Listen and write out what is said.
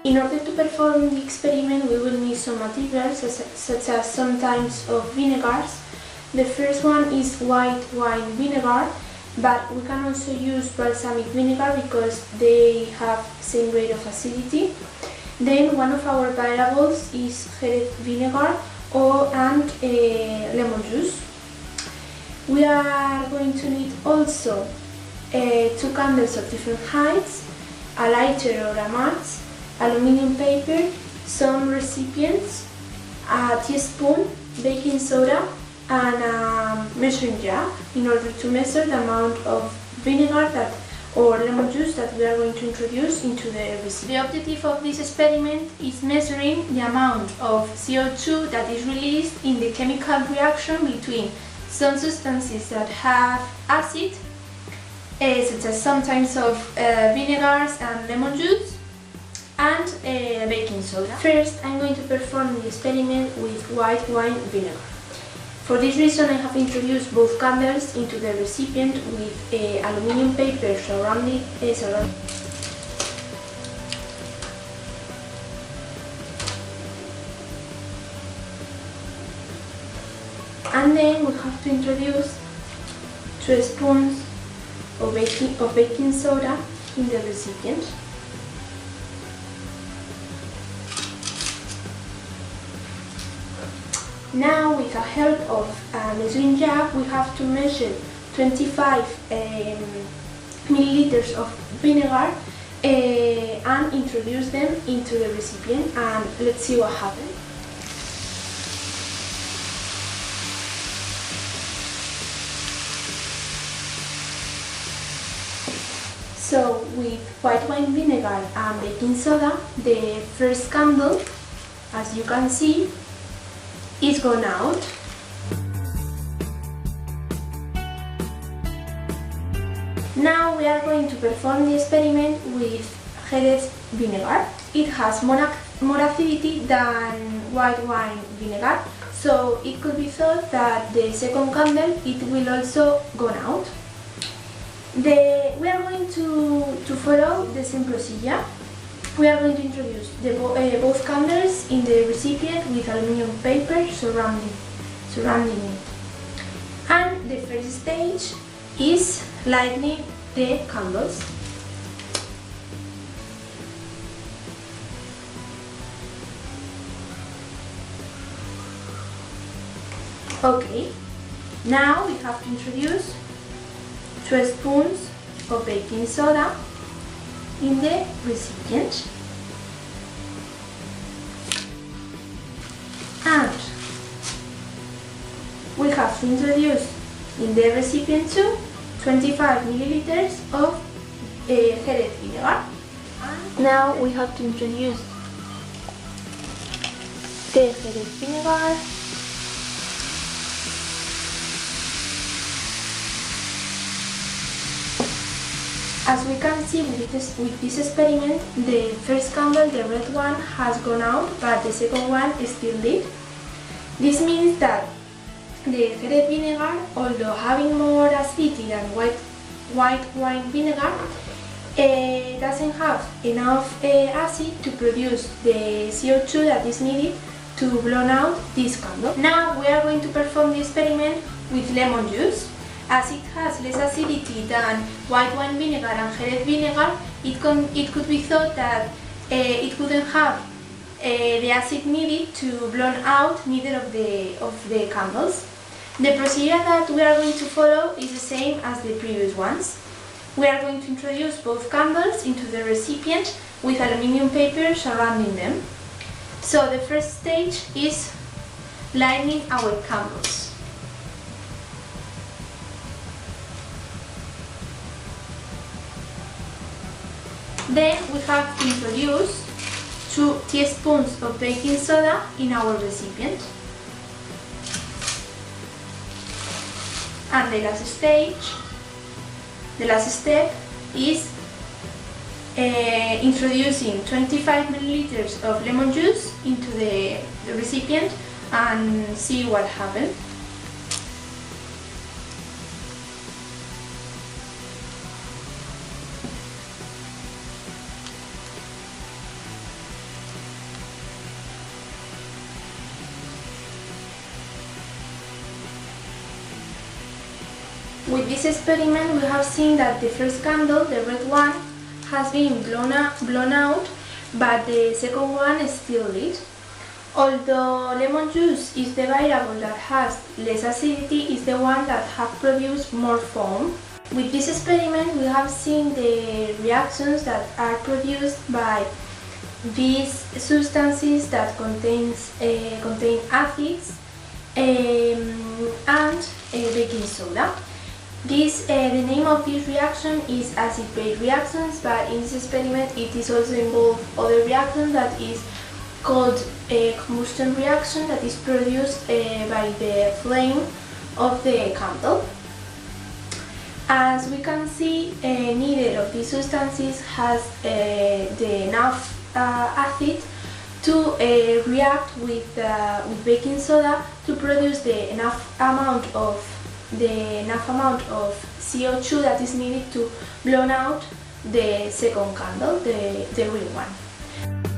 In order to perform the experiment, we will need some materials such as some types of vinegars. The first one is white wine vinegar, but we can also use balsamic vinegar because they have same rate of acidity. Then one of our variables is Jerez vinegar and lemon juice. We are going to need also 2 candles of different heights, a lighter or a match, aluminium paper, some recipients, a teaspoon, baking soda, and a measuring jar in order to measure the amount of vinegar or lemon juice that we are going to introduce into the recipe. The objective of this experiment is measuring the amount of CO2 that is released in the chemical reaction between some substances that have acid, such as some types of vinegars and lemon juice, and baking soda. First, I'm going to perform the experiment with white wine vinegar. For this reason, I have introduced both candles into the recipient with aluminium paper surrounding. And then we have to introduce 2 spoons of baking soda in the recipient. Now, with the help of a measuring jar, we have to measure 25 milliliters of vinegar and introduce them into the recipient, and let's see what happens. So, with white wine vinegar and baking soda, the first candle, as you can see, is gone out. Now we are going to perform the experiment with Jerez vinegar. It has more acidity than white wine vinegar, so it could be thought that the second candle it will also go out. We are going to follow the same procedure. We are going to introduce both candles in the recipient with aluminium paper surrounding it. And the first stage is lighting the candles. Okay, now we have to introduce 2 spoons of baking soda in the recipient, and we have to introduce in the recipient too 25 milliliters of Jerez vinegar. Now we have to introduce the Jerez vinegar As we can see with this experiment, the first candle, the red one, has gone out, but the second one is still lit. This means that the Jerez vinegar, although having more acidity than white wine vinegar, doesn't have enough acid to produce the CO2 that is needed to blow out this candle. Now we are going to perform the experiment with lemon juice. As it has less acidity than white wine vinegar and Jerez vinegar, it could be thought that it couldn't have the acid needed to blow out neither of the candles. The procedure that we are going to follow is the same as the previous ones. We are going to introduce both candles into the recipient with aluminium paper surrounding them. So the first stage is lighting our candles. Then we have to introduce 2 teaspoons of baking soda in our recipient. And the last step is introducing 25 milliliters of lemon juice into the recipient and see what happens. With this experiment we have seen that the first candle, the red one, has been blown out, but the second one is still lit. Although lemon juice is the variable that has less acidity, is the one that has produced more foam. With this experiment we have seen the reactions that are produced by these substances that contain acids and baking soda. The name of this reaction is acid-base reactions, but in this experiment it is also involved other reaction that is called a combustion reaction, that is produced by the flame of the candle. As we can see, neither of these substances has enough acid to react with baking soda to produce the enough amount of CO2 that is needed to blow out the second candle, the green one.